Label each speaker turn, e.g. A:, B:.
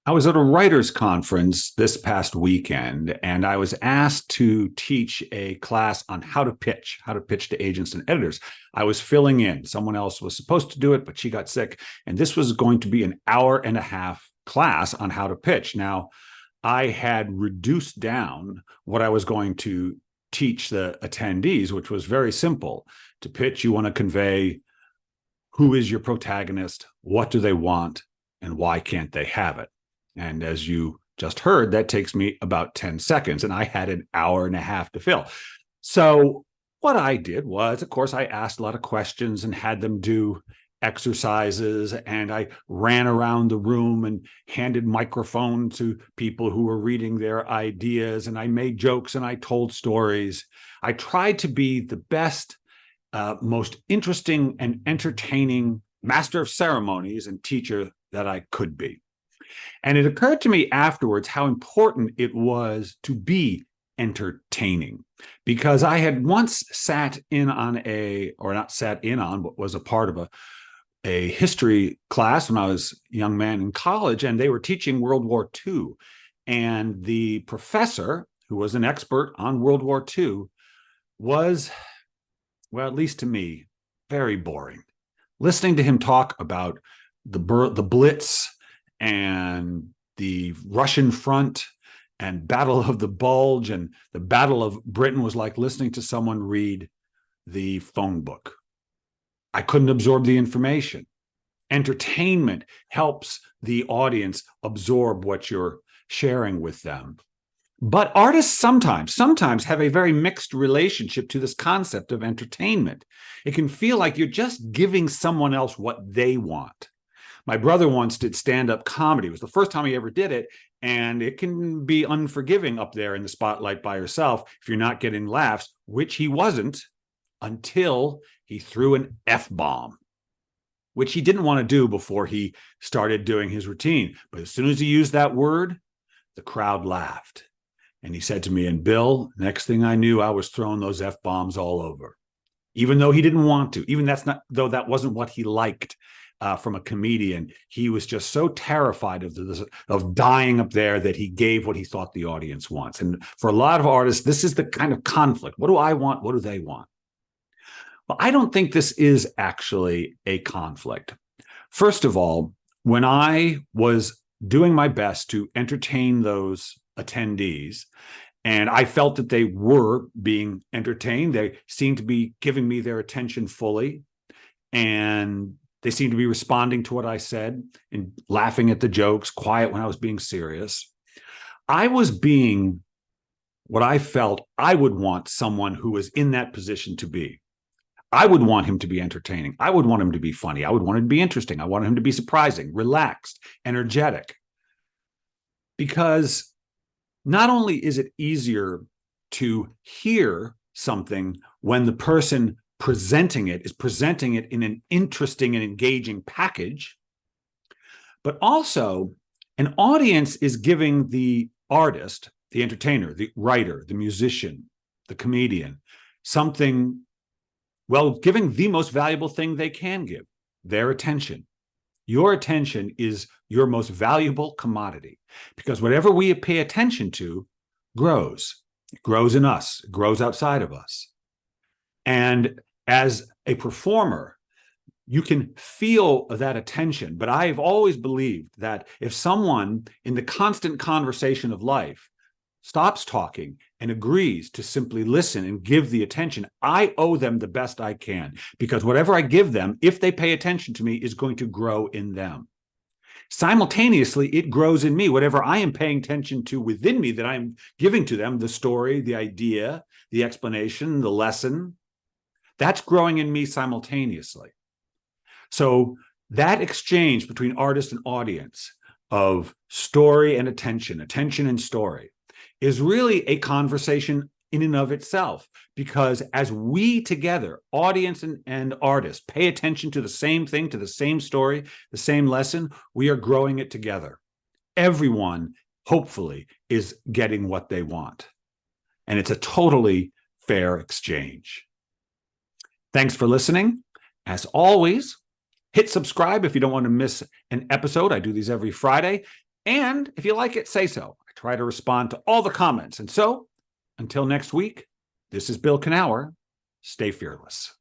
A: I was at a writers' conference this past weekend, and I was asked to teach a class on how to pitch to agents and editors. I was filling in. Someone else was supposed to do it, but she got sick. And this was going to be an hour and a half class on how to pitch. Now, I had reduced down what I was going to teach the attendees, which was very simple. To pitch, you want to convey who is your protagonist, what do they want, and why can't they have it? And as you just heard, that takes me about 10 seconds, and I had an hour and a half to fill. So what I did was, of course, I asked a lot of questions and had them do exercises, and I ran around the room and handed microphone to people who were reading their ideas, and I made jokes and I told stories. I tried to be the best, most interesting and entertaining master of ceremonies and teacher that I could be. And it occurred to me afterwards how important it was to be entertaining, because I had once sat in on not sat in on, but was a part of a history class when I was a young man in college, and they were teaching World War II. And the professor, who was an expert on World War II, was, well, at least to me, very boring. Listening to him talk about the Blitz and the Russian front and Battle of the Bulge and the Battle of Britain was like listening to someone read the phone book. I couldn't absorb the information. Entertainment helps the audience absorb what you're sharing with them. But artists sometimes have a very mixed relationship to this concept of entertainment. It can feel like you're just giving someone else what they want. My brother once did stand-up comedy. It was the first time he ever did it, and it can be unforgiving up there in the spotlight by yourself if you're not getting laughs, which he wasn't until he threw an F-bomb, which he didn't want to do before he started doing his routine. But as soon as he used that word, the crowd laughed. And he said to me, and Bill, next thing I knew, I was throwing those F-bombs all over, even though he didn't want to, though that wasn't what he liked. From a comedian, he was just so terrified of dying up there that he gave what he thought the audience wants. And for a lot of artists, this is the kind of conflict. What do I want? What do they want? Well, I don't think this is actually a conflict. First of all, when I was doing my best to entertain those attendees, and I felt that they were being entertained, they seemed to be giving me their attention fully, and they seemed to be responding to what I said and laughing at the jokes, quiet when I was being serious. I was being what I felt I would want someone who was in that position to be. I would want him to be entertaining. I would want him to be funny. I would want him to be interesting. I want him to be surprising, relaxed, energetic. Because not only is it easier to hear something when the person presenting it in an interesting and engaging package, but also an audience is giving the artist, the entertainer, the writer, the musician, the comedian, something, well, giving the most valuable thing they can give, their attention. Your attention is your most valuable commodity, because whatever we pay attention to grows. It grows in us, it grows outside of us. And as a performer, you can feel that attention. But I've always believed that if someone in the constant conversation of life stops talking and agrees to simply listen and give the attention, I owe them the best I can, because whatever I give them, if they pay attention to me, is going to grow in them. Simultaneously, it grows in me. Whatever I am paying attention to within me that I'm giving to them, the story, the idea, the explanation, the lesson, that's growing in me simultaneously. So that exchange between artist and audience of story and attention and story, is really a conversation in and of itself. Because as we together, audience and artist, pay attention to the same thing, to the same story, the same lesson, we are growing it together. Everyone, hopefully, is getting what they want. And it's a totally fair exchange. Thanks for listening. As always, hit subscribe if you don't want to miss an episode. I do these every Friday. And if you like it, say so. I try to respond to all the comments. And so, until next week, this is Bill Kenower. Stay fearless.